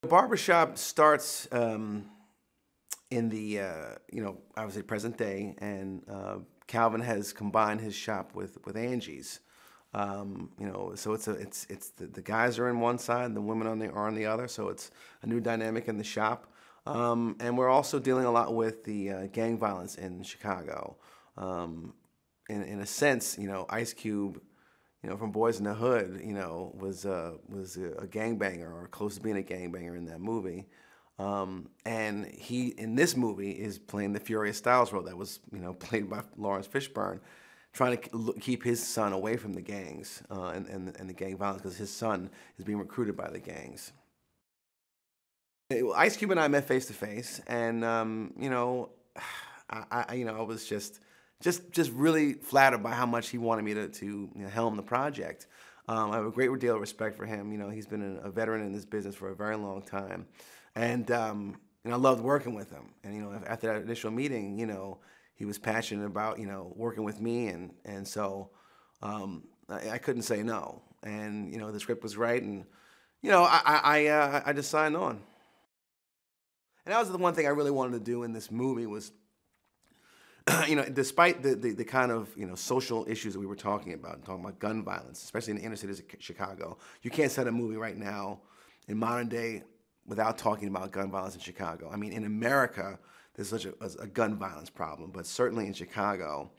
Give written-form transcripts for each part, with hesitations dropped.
Barbershop starts in the obviously present day, and Calvin has combined his shop with Angie's. So it's the guys are on one side, and the women are on the other. So it's a new dynamic in the shop, and we're also dealing a lot with the gang violence in Chicago. In a sense, Ice Cube, from Boys in the Hood, was a gangbanger, or close to being a gangbanger in that movie. And he, in this movie, is playing the Furious Styles role that was, played by Lawrence Fishburne, trying to keep his son away from the gangs and the gang violence, because his son is being recruited by the gangs. Ice Cube and I met face to face, and I was just really flattered by how much he wanted me to helm the project. I have a great deal of respect for him. He's been a veteran in this business for a very long time, and I loved working with him. And after that initial meeting, he was passionate about working with me, and so I couldn't say no. And the script was right, and I just signed on. And that was the one thing I really wanted to do in this movie was, despite the kind of social issues that we were talking about gun violence, especially in the inner cities of Chicago, you can't set a movie right now in modern day without talking about gun violence in Chicago. I mean, in America, there's such a gun violence problem, but certainly in Chicago,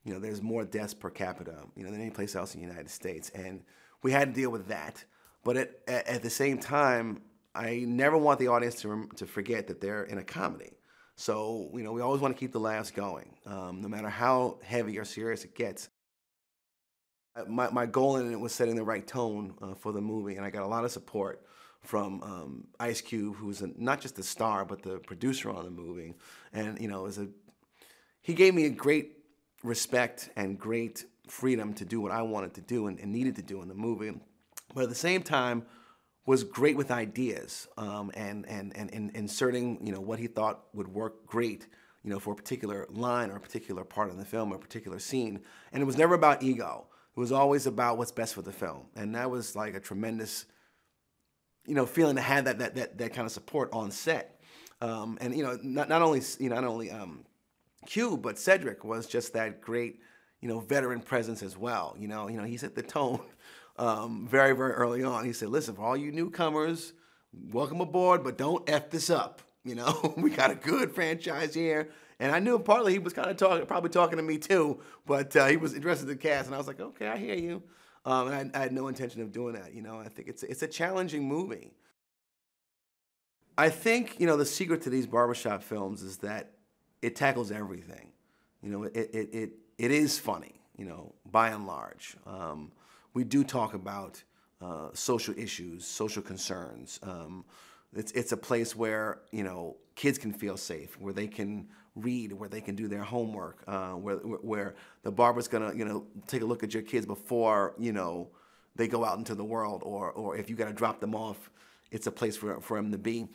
there's more deaths per capita, than any place else in the United States, and we had to deal with that. But at the same time, I never want the audience to forget that they're in a comedy. So, we always want to keep the laughs going, no matter how heavy or serious it gets. My goal in it was setting the right tone for the movie, and I got a lot of support from Ice Cube, who's not just the star, but the producer on the movie. And, he gave me a great respect and great freedom to do what I wanted to do and needed to do in the movie. But at the same time, was great with ideas and inserting what he thought would work great for a particular line or a particular part of the film or a particular scene. And it was never about ego. It was always about what's best for the film. And that was like a tremendous feeling to have that kind of support on set. And not only Cube, but Cedric was just that great veteran presence as well. He set the tone very, very early on. He said, listen, for all you newcomers, welcome aboard, but don't F this up. We got a good franchise here. And I knew partly he was kind of probably talking to me too, but he was addressing the cast, and I was like, okay, I hear you. And I had no intention of doing that. I think it's a challenging movie. I think, the secret to these barbershop films is that it tackles everything. It is funny, by and large. We do talk about social issues, social concerns. It's a place where kids can feel safe, where they can read, where they can do their homework, where the barber's gonna take a look at your kids before they go out into the world, or if you gotta drop them off, it's a place for them to be.